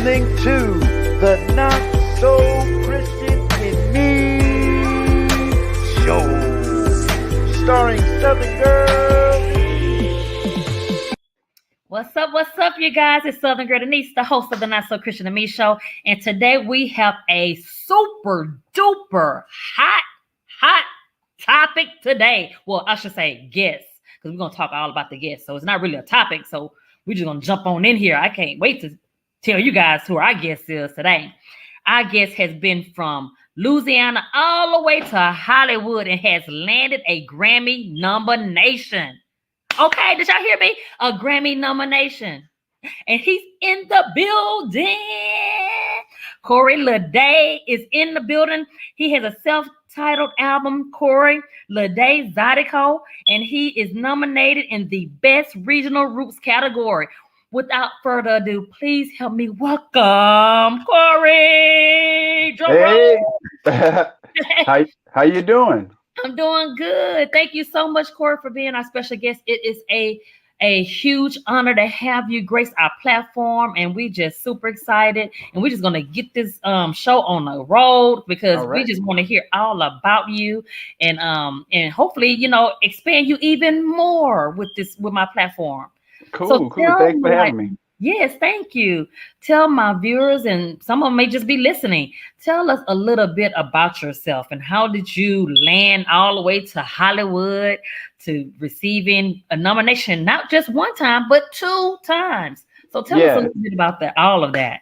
listening to the Not So Christian in Me show, starring Southern Girl. What's up, you guys? It's Southern Girl Denise, the host of the Not So Christian in Me show, and today we have a super duper hot topic today. Well, I should say guest, because we're gonna talk all about the guest. So it's not really a topic. So we're just gonna jump on in here. I can't wait to tell you guys who our guest is today. Our guest has been from Louisiana all the way to Hollywood and has landed a Grammy nomination. Okay, did y'all hear me? A Grammy nomination. And he's in the building. Corey Ledet is in the building. He has a self-titled album, Corey Ledet Zydeco, and he is nominated in the Best Regional Roots category. Without further ado, please help me welcome Corey. Hey, how you doing? I'm doing good. Thank you so much, Corey, for being our special guest. It is a huge honor to have you grace our platform, and we just super excited. And we're just gonna get this show on the road because we just want to hear all about you and hopefully expand you even more with my platform. Cool. Thanks for having me. Yes, thank you. Tell my viewers, and some of them may just be listening, tell us a little bit about yourself and how did you land all the way to Hollywood to receiving a nomination, not just one time, but 2 times. So tell us a little bit about that, all of that.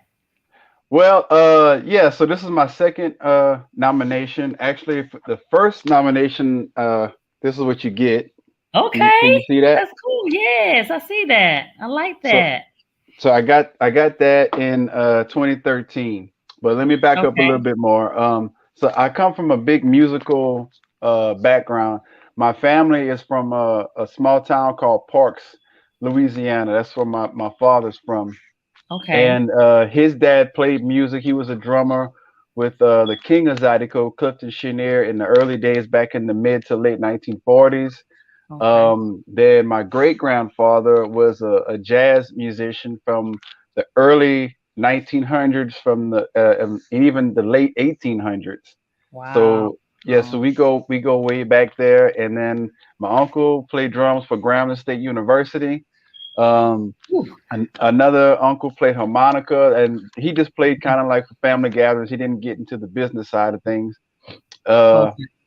Well, so this is my second nomination. Actually, the first nomination, this is what you get. Okay. Can you see that? That's cool. Yes, I see that. I like that. So I got that in 2013. But let me back up a little bit more. So I come from a big musical background. My family is from a small town called Parks, Louisiana. That's where my father's from. Okay. And his dad played music. He was a drummer with the king of Zydeco, Clifton Chenier, in the early days back in the mid to late 1940s. Okay. Then my great grandfather was a jazz musician from the early 1900s, from the and even the late 1800s. Wow. So so we go way back there. And then my uncle played drums for Grambling State University. Another uncle played harmonica, and he just played kind of like for family gatherings. He didn't get into the business side of things.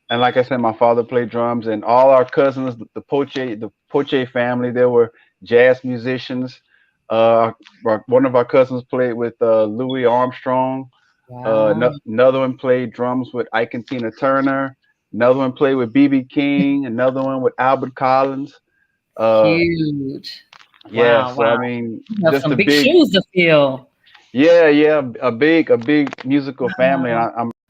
And like I said, my father played drums, and all our cousins, the Poche family, they were jazz musicians. One of our cousins played with Louis Armstrong. Wow. Another one played drums with Ike and Tina Turner. Another one played with B.B. King. Another one with Albert Collins. Huge. Yeah. Wow, so I mean, just some big shoes to fill. Yeah. A big musical family.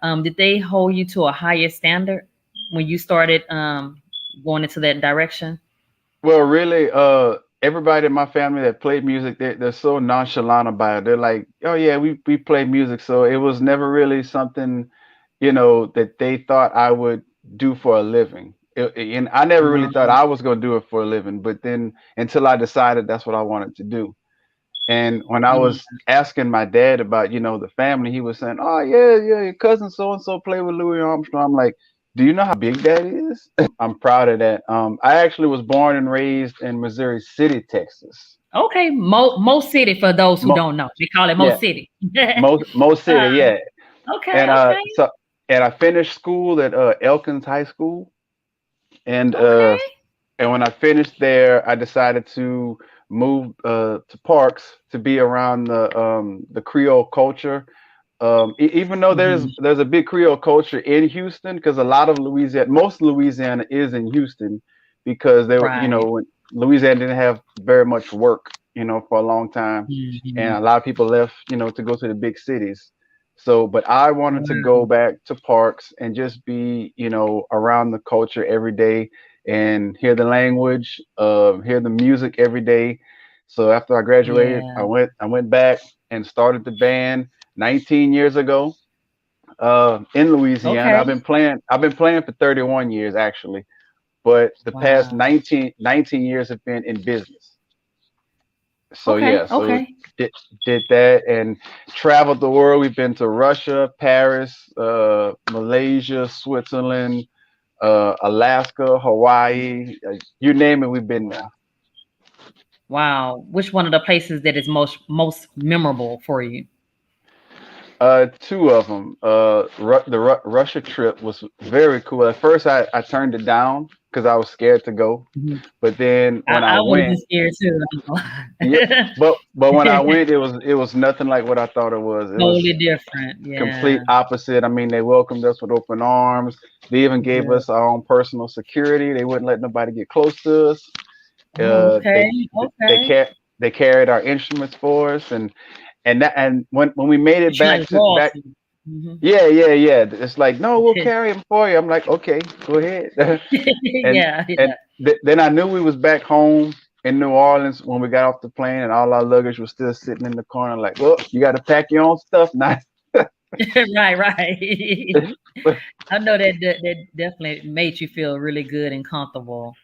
And did they hold you to a higher standard when you started going into that direction? Well, really, everybody in my family that played music, they're so nonchalant about it. They're like, oh yeah, we play music. So it was never really something, that they thought I would do for a living. And I never really thought I was going to do it for a living. But then until I decided that's what I wanted to do. And when I was asking my dad about, the family, he was saying, oh, yeah, your cousin so-and-so played with Louis Armstrong. I'm like, do you know how big that is? I'm proud of that. I actually was born and raised in Missouri City, Texas. Okay. Mo City, for those who don't know. They call it Mo City. Mo City, yeah. Okay. And I finished school at Elkins High School. And when I finished there, I decided to move to Parks to be around the Creole culture. Even though there's a big Creole culture in Houston, because a lot of most Louisiana is in Houston, because they were, when Louisiana didn't have very much work, for a long time, and a lot of people left, to go to the big cities. So, but I wanted to go back to Parks and just be, around the culture every day and hear the language, hear the music every day. So after I graduated, I went back and started the band 19 years ago in Louisiana. I've been playing for 31 years actually, but the past 19 years have been in business. So Okay. yeah, so Okay. did, did that and traveled the world. We've been to Russia, Paris, Malaysia, Switzerland, Alaska, Hawaii, you name it, we've been there. Wow. Which one of the places that is most memorable for you? Two of them. Russia trip was very cool. At first, I turned it down because I was scared to go. Mhm. But then when I I would have been went, scared too. I ain't yeah. gonna But when I lie. went, it was nothing like what I thought it was. It was Totally different. complete Yeah. opposite. I mean, they welcomed us with open arms. They even gave Good. us our own personal security. They wouldn't let nobody get close to us. Oh, Uh, okay. they they Okay. ca- they carried our instruments for us, and when we made it It's like back. royalty. Hmm. Yeah. It's like, no, we'll carry him for you. I'm like, okay, go ahead. and Yeah. and Yeah. then I knew we was back home in New Orleans when we got off the plane, and all our luggage was still sitting in the corner. Like, well, you got to pack your own stuff now. Right. Right. I know that definitely made you feel really good and comfortable.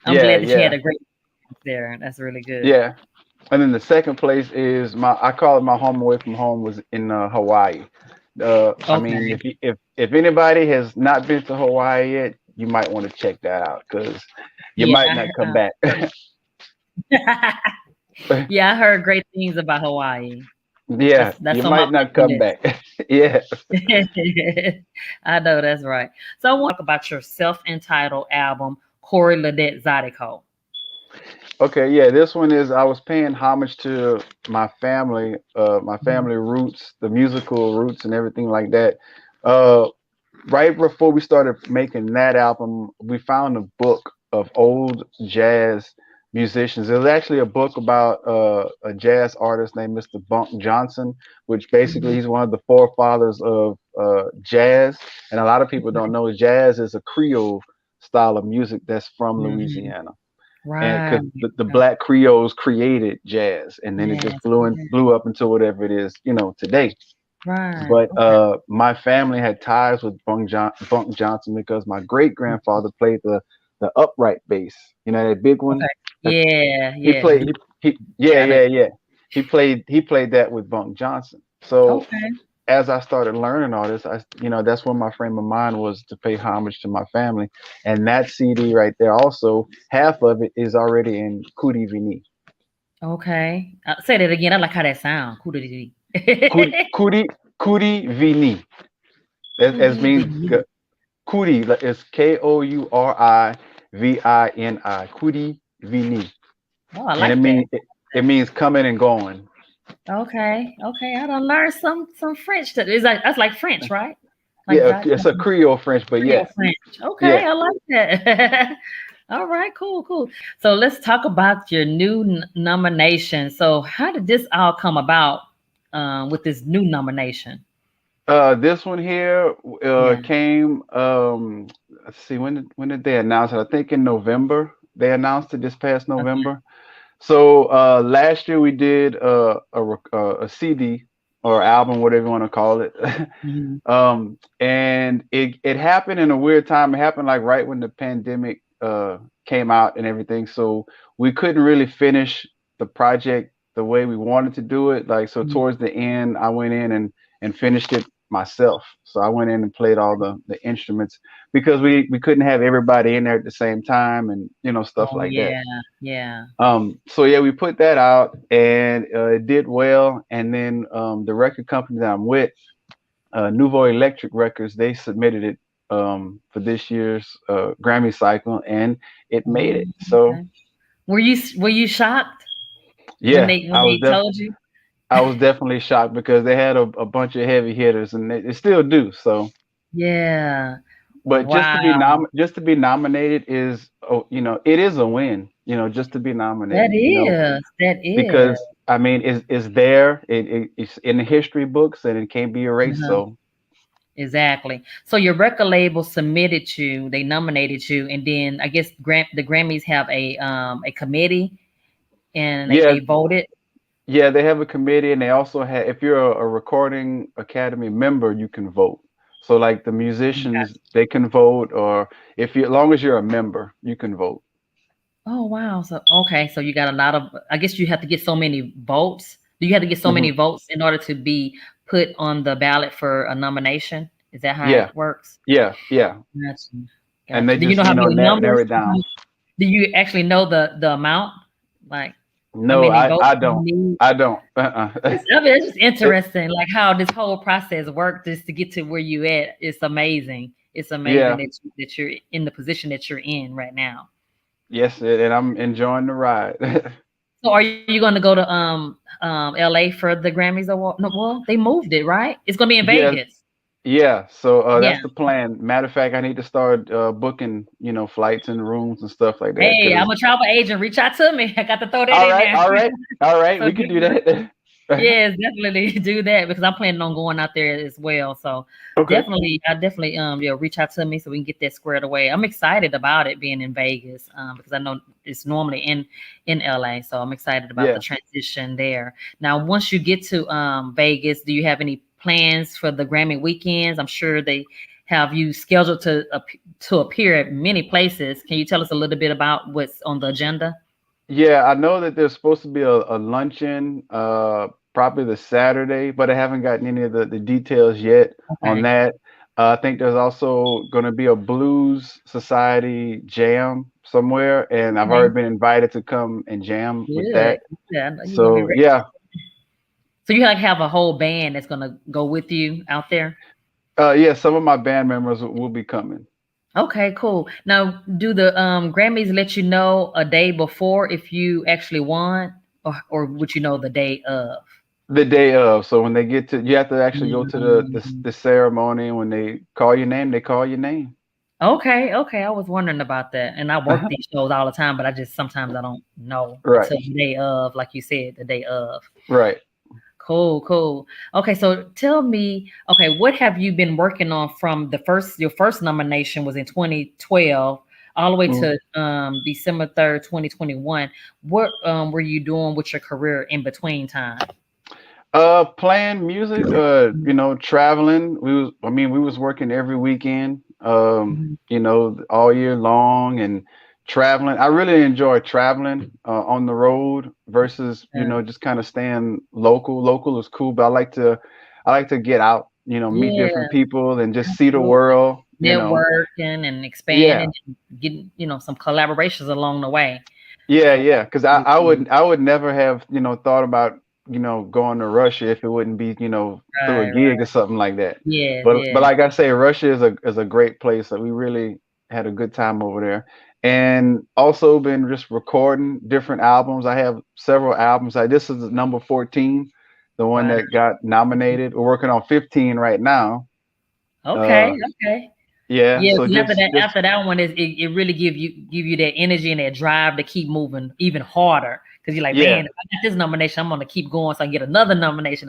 I'm Yeah, glad that you had yeah, a great time there. That's really good. yeah. And then the second place is I call it my home away from home was in Hawaii. I mean, Okay. if anybody has not been to Hawaii yet, you might want to check that out because you might Yeah. not come back. Yeah, I heard great things about Hawaii. Yeah, That's you on my might not bucket come list. back. Yeah. I know that's right. So I want to talk about your self-entitled album, Corey Ledet Zydeco. Okay, yeah, this one is I was paying homage to my Mhm. family roots, the musical roots and everything like that. Uh, right before we started making that album, we found a book of old jazz musicians. It was actually a book about a jazz artist named Mr. Bunk Johnson, which basically Mhm. he's one of the forefathers of jazz. And a lot of people don't know jazz is a Creole style of music that's from Mhm. Louisiana, and Right. because the black Creoles created jazz, and then it just Yes. blew up into whatever it is, today. Right. But Okay. my family had ties with Bunk Johnson because my great Mhm. grandfather played the upright bass, that big one. Okay. Yeah. He Yeah. played Yeah. I know. yeah. He played that with Bunk Johnson. So Okay. as I started learning all this, that's when my frame of mind was to pay homage to my family. And that CD right there, also half of it is already in Kudi Vini. Okay. Say that again. I like how that sound. Kudidi. Kudi Kudi Kudi Vini, as means Kudidi. Kudi is Kourivini. Kudi Vini, Oh, I and it like that. means it means coming and going. Okay. Okay. I done learned some French. Is that that's like French, right? Like Yeah, that. it's a Creole French, but Creole yeah, French. Okay, yeah. I like that. All right, cool, cool. So let's talk about your new nomination. So how did this all come about with this new nomination? This one here Yeah. came. Let's see, when did they announce it? I think in November. They announced it this past Okay. November. So last year we did a CD or album, whatever you want to call it. Mhm. And it happened in a weird time. It happened like right when the pandemic came out and everything. So we couldn't really finish the project the way we wanted to do it. Like, so Mhm. towards the end, I went in and finished it myself. So I went in and played all the instruments because we couldn't have everybody in there at the same time, and stuff Oh like that. yeah, yeah. So yeah, we put that out and it did well. And then the record company that I'm with, Nouveau Electric Records, they submitted it for this year's Grammy cycle, and it made Oh, it. So okay. Were you shocked when yeah, they told you? I was definitely shocked because they had a bunch of heavy hitters, and they still do. So, Yeah. but Wow. just to be nominated is, oh, it is a win. Just to be That nominated. is. That is. Because I mean, it's there. It's in the history books, and it can't be erased. Uh-huh. So Exactly. So your record label submitted you, they nominated you, and then I guess the Grammys have a committee and they yeah, voted. yeah, they have a committee, and they also have. If you're a recording academy member, you can vote. So like the musicians, Gotcha. they can vote, or if you, as long as you're a member, you can vote. Oh wow. So okay, so you got a lot of, I guess you have to get so many votes. Do you have to get so Hmm. many votes in order to be put on the ballot for a nomination? Is that how Yeah, it works? yeah. Gotcha. And they Gotcha. Do you just, know how many narrow numbers? it down. Do you actually know the amount? Like how No, many votes I you don't. need? I don't. I mean, it's just It, interesting, like how this whole process worked just to get to where you at. It's amazing. It's amazing yeah. that you're in the position that you're in right now. Yes, and I'm enjoying the ride. So, are you going to go to LA for the Grammys award? No, well, they moved it, right? It's going to be in Yeah, Vegas. yeah. So Yeah. that's the plan. Matter of fact, I need to start booking, flights and rooms and stuff like that. Hey, I'm Cause a travel agent. Reach out to me. I got to throw that all in right, there. all right, all right, So we can do that. yes, definitely do that because I'm planning on going out there as well. So Okay. definitely, I definitely reach out to me so we can get that squared away. I'm excited about it being in Vegas because I know it's normally in LA. So I'm excited about the Yeah. transition there. Now, once you get to Vegas, do you have any plans for the Grammy weekends? I'm sure they have you scheduled to appear at many places. Can you tell us a little bit about what's on the agenda? Yeah, I know that there's supposed to be a luncheon, probably the Saturday, but I haven't gotten any of the details yet on Okay, that. I think there's also going to be a blues society jam somewhere, and I've okay, already been invited to come and jam with good. that. Yeah, I know you're gonna be So ready. yeah, So you like have a whole band that's gonna go with you out there? yeah, some of my band members will be coming. Okay, cool. Now, do the Grammys let you know a day before if you actually won, or would you know the day of? The day of, so when they get to, you have to actually go to Mm. the ceremony, and when they call your name, they call your name. Okay, okay. I was wondering about that, and I work these shows all the time, but I just sometimes I don't know Right, until the day of, like you said, the day of. right. Cool, cool. Okay, so tell me, okay, what have you been working on from your first nomination was in 2012 all the way Mm-hmm. to December 3rd, 2021. What were you doing with your career in between time? Playing music, traveling. We was working every weekend, Mhm. all year long and traveling. I really enjoy traveling on the road versus, Yeah. just kind of staying local. Local is cool, but I like to get out, meet Yeah, different people and just see the absolutely. world. Networking and Yeah. expanding and getting, some collaborations along the way. Yeah, So yeah, because I, pretty I cool. would I would never have thought about going to Russia if it wouldn't be through a Right, gig right. or something like that. Yes, But yes. like I say, Russia is a great place. So we really had a good time over there, and also been just recording different albums. I have several albums. This is number 14, the one Wow. that got nominated. We're working on 15 right now. Okay, Uh, okay. yeah, Yeah, so 'cause just just after that one it really give you that energy and that drive to keep moving even harder. Because you're like, yeah, man, if I get this nomination, I'm gonna keep going so I can get another nomination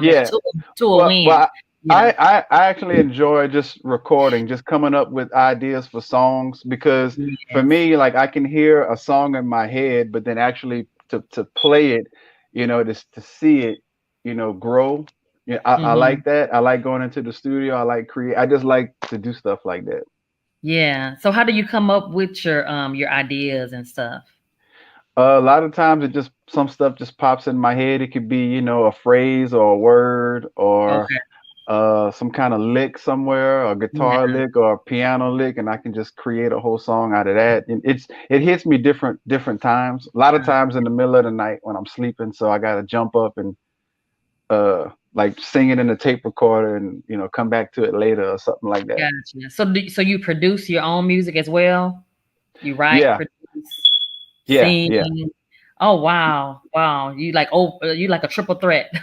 yeah. to a Well, win. well, You I, know. I I actually enjoy just recording, just coming up with ideas for songs because for Yes. me, like I can hear a song in my head, but then actually to play it, just to see it, grow. Yeah, I Hmm. like that. I like going into the studio. I like create. I just like to do stuff like that. Yeah. So how do you come up with your ideas and stuff? A lot of times, it just some stuff just pops in my head. It could be, a phrase or a word or Okay. some kind of lick somewhere, a guitar Yeah. lick or a piano lick, and I can just create a whole song out of that. And it hits me different times. A lot of times in the middle of the night when I'm sleeping, so I gotta jump up and like sing it in the tape recorder and come back to it later or something like that. Gotcha. So you produce your own music as well? You write, Yeah, produce, yeah, sing. yeah. Oh wow, wow! You like a triple threat.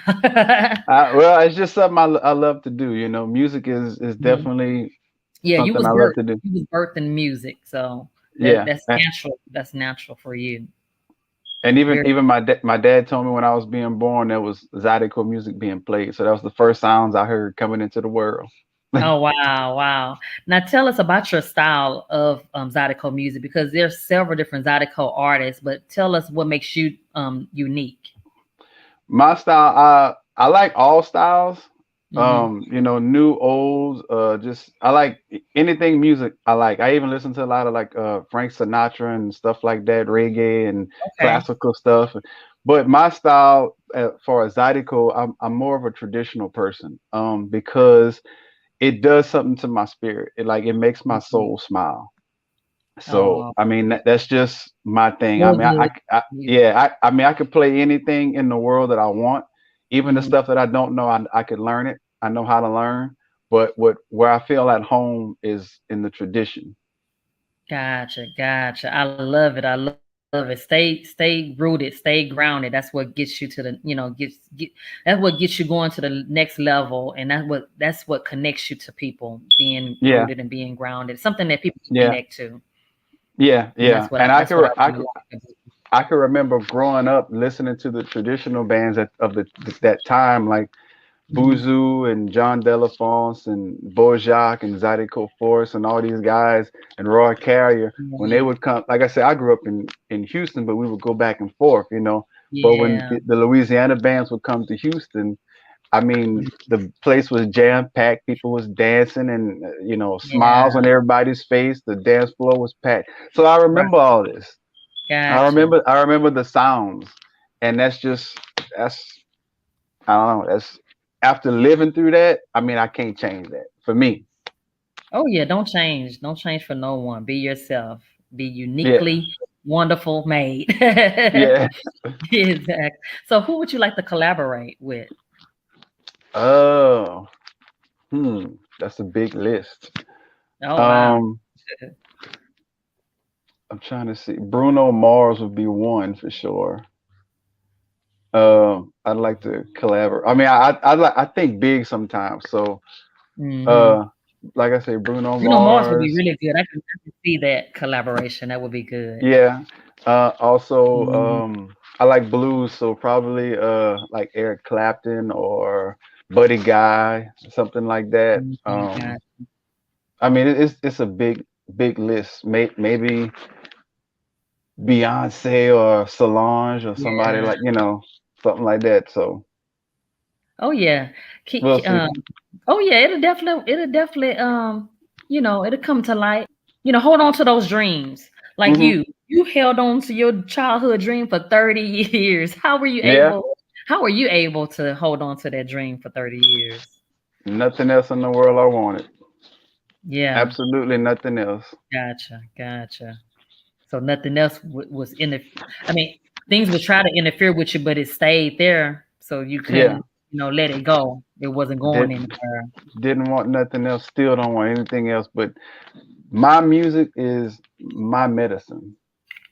Well, it's just something I love to do. Music is Mhm. definitely Yeah, something I love to do. you was birthed in music, so Yeah, that's natural. That's natural for you. and even Very. even my dad told me when I was being born there was Zydeco music being played, so that was the first sounds I heard coming into the world. Oh wow, wow! Now tell us about your style of Zydeco music because there's several different Zydeco artists, but tell us what makes you, unique. My style, I like all styles, New, old, just I like anything music I like. I even listen to a lot of like Frank Sinatra and stuff like that, reggae and Okay. classical stuff. But my style, for a Zydeco, I'm more of a traditional person, because it does something to my spirit. It makes my Mhm. soul smile. So Oh, I mean that's just my thing. I feel mean good. yeah, I mean I could play anything in the world that I want, even the Mhm. stuff that I don't know. I could learn it. I know how to learn. But where I feel at home is in the tradition. Gotcha, gotcha. I love it. I love it. Stay rooted, stay grounded. That's what gets you to the, that's what gets you going to the next level. And that's what connects you to people, being Yeah, rooted and being grounded. Something that people yeah, connect to. yeah, And yeah. And that's what I really like. I can remember growing up listening to the traditional bands of that time, like Mhm. Buzu and John Delafonce and Bojack and Zydeco Force and all these guys and Roy Carrier, when they Yeah. would come, like I said, I grew up in Houston, but we would go back and forth. But when Yeah. the Louisiana bands would come to Houston, I mean, the place was jam packed. People was dancing and smiles Yeah. on everybody's face. The dance floor was packed. So I Right. remember all this. Gotcha. I remember the sounds, and that's I don't know. That's after living through that. I mean, I can't change that for me. Oh yeah, don't change. Don't change for no one. Be yourself. Be Yeah, uniquely wonderful made. yeah. Exactly. So who would you like to collaborate with? Oh, that's a big list. Oh wow. Um, I'm trying to see. Bruno Mars would be one for sure. I'd like to collaborate. I mean, I think big sometimes. So, Hmm. uh, like I say, Bruno Bruno Mars would be Mars. really good. I can see that collaboration. That would be good. Yeah. Also, Mhm. I like blues, so probably like Eric Clapton or Buddy Guy, something like that. Mhm. Got I mean, it's a big list. Maybe Beyonce or Solange or somebody yeah. like something like that. So Oh yeah. we'll see. Oh yeah, it'll definitely it'll come to light. Hold on to those dreams. Like Hmm. you held on to your childhood dream for 30 years. Yeah. How were you able to hold on to that dream for 30 years? Nothing else in the world I wanted. Yeah, Absolutely nothing else. gotcha. So nothing else was in the I mean, things would try to interfere with you, but it stayed there. So you Yeah. couldn't, let it go. It wasn't going Did, anywhere. didn't want nothing else. Still don't want anything else. But my music is my medicine.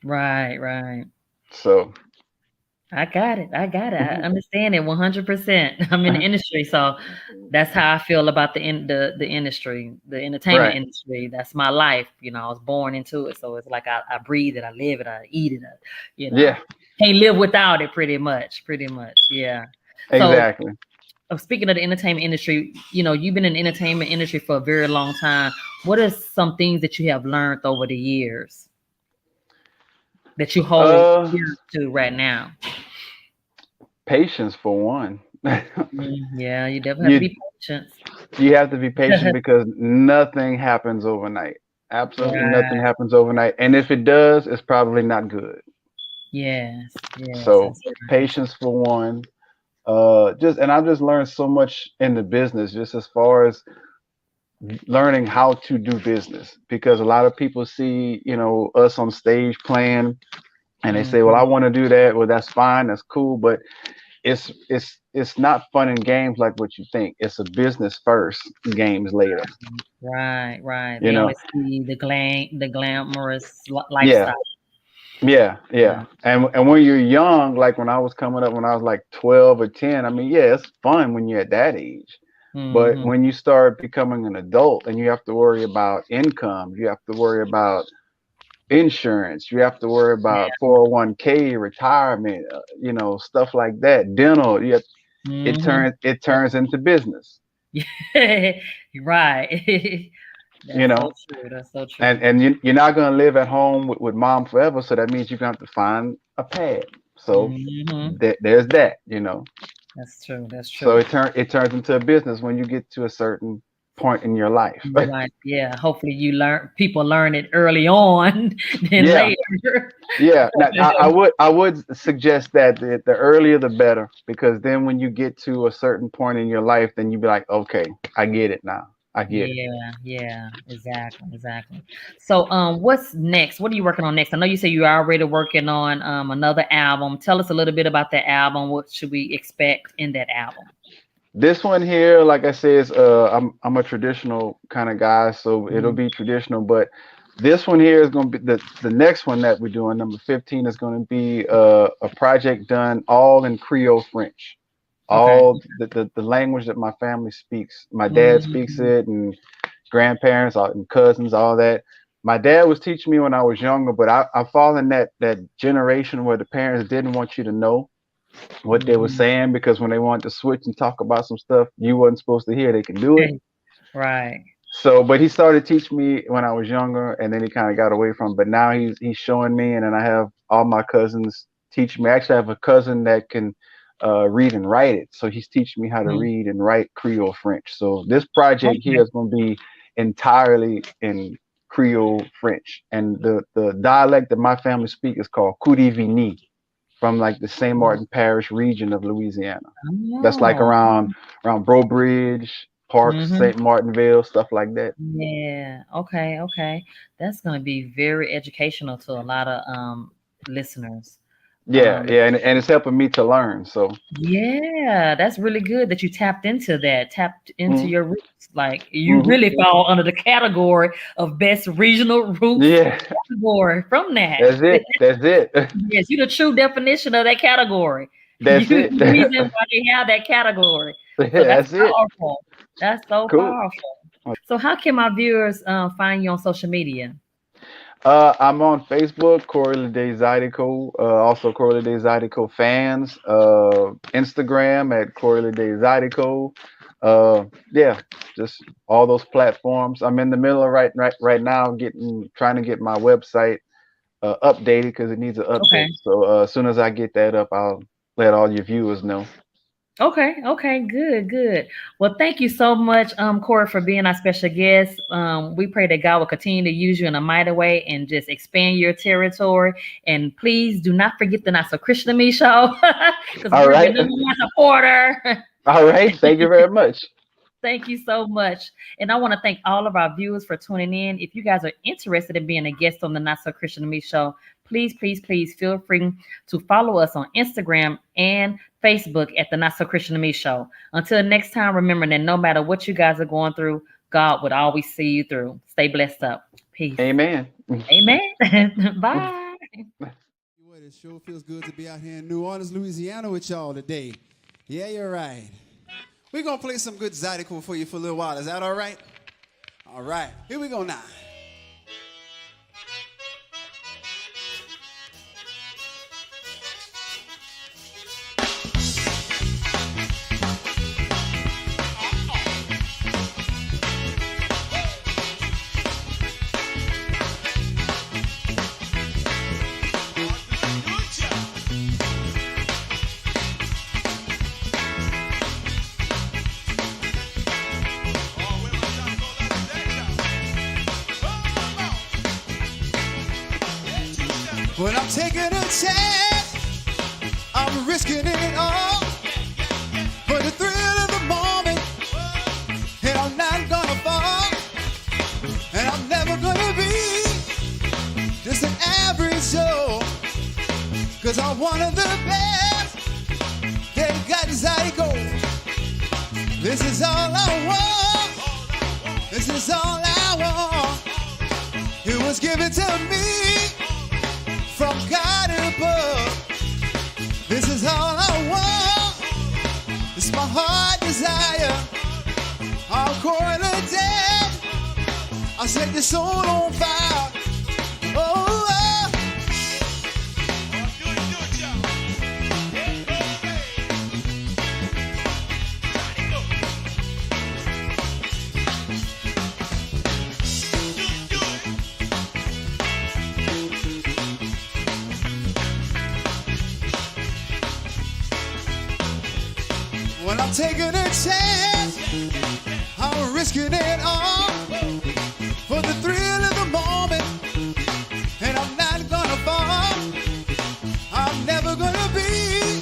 Right. So I got it. I understand it 100%. I'm in the industry, so that's how I feel about the industry, the entertainment right. industry. That's my life. I was born into it, so it's like I breathe it, I live it, I eat it. You know, Yeah. can't live without it. Pretty much. Yeah. So, Exactly. speaking of the entertainment industry, you've been in the entertainment industry for a very long time. What are some things that you have learned over the years that you hold Uh, dear to right now? Patience for one. Yeah, you definitely have to you be patient. you have to be patient because nothing happens overnight. Absolutely nothing Right. happens overnight. And if it does, it's probably not good. Yes, So that's right. patience for one. And I've just learned so much in the business, just as far as learning how to do business. Because a lot of people see, us on stage playing and they say, well, I Mhm. want to do that. Well, that's fine, that's cool, but it's not fun and games like what you think. It's a business first, games later. Right. You They know, only see the glamorous yeah, lifestyle. yeah. Yeah. And when you're young, like when I was coming up, when I was like 12 or 10, I mean, yeah, it's fun when you're at that age. But Mhm. when you start becoming an adult and you have to worry about income, you have to worry about insurance, you have to worry about 401k, retirement, stuff like that, dental. Mhm. It turns into business. Right. You That's so know, true. That's so and true. you're not gonna live at home with mom forever, so that means you're gonna have to find a pad. So Mhm. there's that. That's true. That's So true. it turns into a business when you get to a certain point in your life. Right. Yeah. Hopefully people learn it early on than Yeah, later. yeah. Now, I would suggest that the earlier the better, because then when you get to a certain point in your life, then you be like, okay, I get it now. I get it. Yeah, yeah, exactly, exactly. So, what's next? What are you working on next? I know you say you're already working on another album. Tell us a little bit about that album. What should we expect in that album? This one here, like I said, is I'm a traditional kind of guy, so it'll Mhm. be traditional. But this one here is going to be the next one that we're doing. Number 15 is going to be a project done all in Creole French, Okay. all the language that my family speaks. My dad speaks Mhm. it, and grandparents and cousins, all that. My dad was teaching me when I was younger, but I fall in that generation where the parents didn't want you to know what they were Mhm. saying, because when they wanted to switch and talk about some stuff you wasn't supposed to hear, they can do it. Right. So, but he started teaching me when I was younger, and then he kind of got away from. But now he's showing me, and then I have all my cousins teaching me. Actually, I have a cousin that can read and write it, so he's teaching me how to Mhm. read and write Creole French. So this project Okay. here is going to be entirely in Creole French, and the dialect that my family speak is called Coudivini, from like the Saint Martin Parish region of Louisiana. That's like Oh. around Breaux Bridge, Parks, Hmm. St. Martinville, stuff like that. Yeah. Okay. Okay. That's going to be very educational to a lot of listeners. Yeah, Um, yeah, and it's helping me to learn. So, Yeah, that's really good that you tapped into that, tapped into mm, your roots. Like you hmm really fall under the category of best regional roots yeah, category from that. that's it. That's it. Yes, you're the true definition of that category. That's You it. the reason why they have that category. So that's That's it. powerful. That's so Cool. powerful. So how can my viewers find you on social media? I'm on Facebook, Corey Ledet Zydeco, also Corey Ledet Zydeco fans, Instagram at Corey Ledet Zydeco. Yeah, just all those platforms. I'm in the middle of right now trying to get my website updated, because it needs an Okay. update. So as soon as I get that up, I'll let all your viewers know. Okay, okay, good, good. Well, thank you so much, Corey, for being our special guest. We pray that God will continue to use you in a mighty way and just expand your territory. And please do not forget the Not So Christian to Me show, because All we're your right. number one supporter. All right. Thank you very much. Thank you so much. And I want to thank all of our viewers for tuning in. If you guys are interested in being a guest on the Not So Christian to Me show, please, please, please feel free to follow us on Instagram and Facebook at the Not So Christian to Me show. Until next time, remember that no matter what you guys are going through, God would always see you through. Stay blessed up. Peace. Amen. Amen. Bye. What, it sure feels good to be out here in New Orleans, Louisiana with y'all today. Yeah, you're right. We're going to play some good Zydeco for you for a little while. Is that all right? All right. Here we go now. When I'm taking a chance, I'm risking it all for the thrill of the moment, and I'm not gonna fall, and I'm never gonna be just an average Joe, 'cause I'm one of the best that got Zydeco. This is all I want, this is all I want. It was given to me from God above. This is all I want. It's my heart desire. I'll call it a day. I set your soul on fire. Oh, oh. When I'm taking a chance, I'm risking it all for the thrill of the moment, and I'm not gonna fall. I'm never gonna be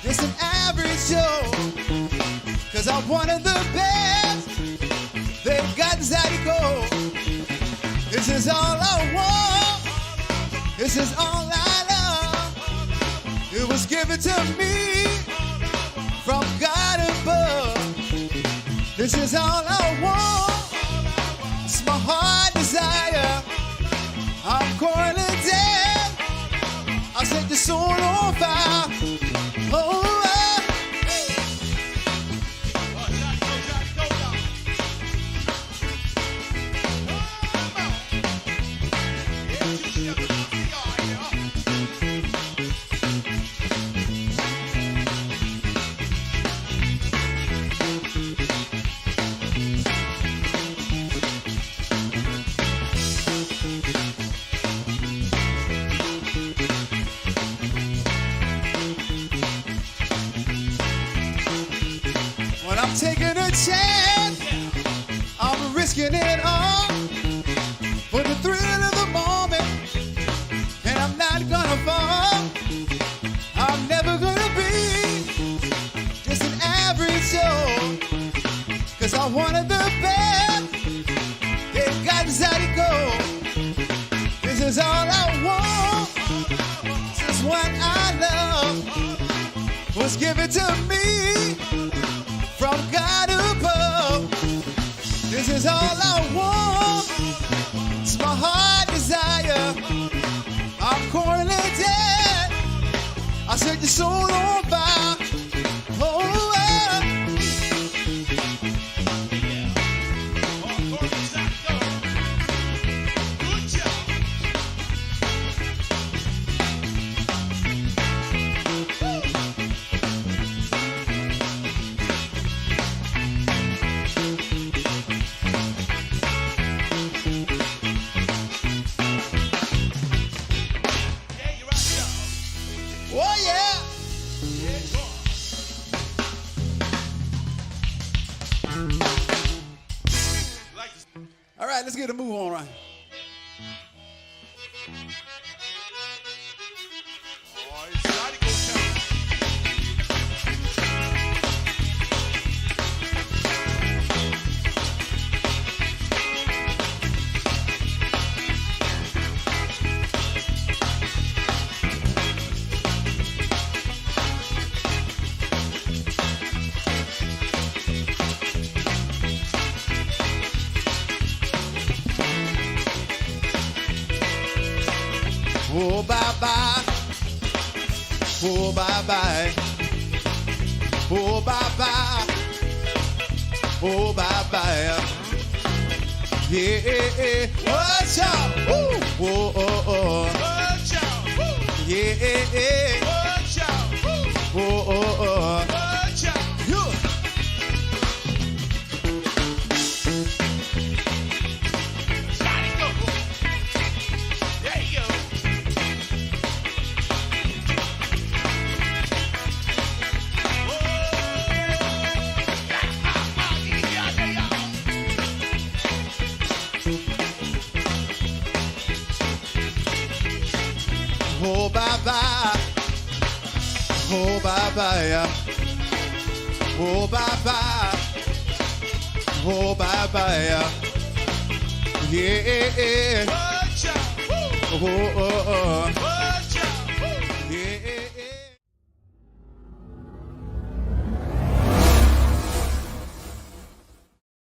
just an average Joe, 'cause I'm one of the best they've got Zydeco. This is all I want. This is all I love. It was given to me from God above. This is all I want. It's my heart desire. I'm calling dead. I set the soul on fire. Oh, when I'm taking a chance, I'm risking it all for the thrill of the moment, and I'm not gonna fall. I'm never gonna be just an average Joe, 'cause I'm one of the best. They've got Zydeco. This is all I want. This is what I love. Was given to me from God above. This is all I want. It's my heart desire. I'm calling it dead. I set your soul on fire. Oh, oh yeah. All right, let's get a move on, right? Oh, bye-bye. Oh, bye-bye. Oh, bye-bye. Oh, bye-bye. Yeah. Watch out. Woo. Oh, oh, oh. Watch out. Woo. Yeah. Watch out. Woo. Oh, oh, oh. Watch out. Yeah. Oh, bye-bye. Oh, bye-bye. Oh, bye-bye. Oh, bye-bye. Yeah. Oh, oh, oh.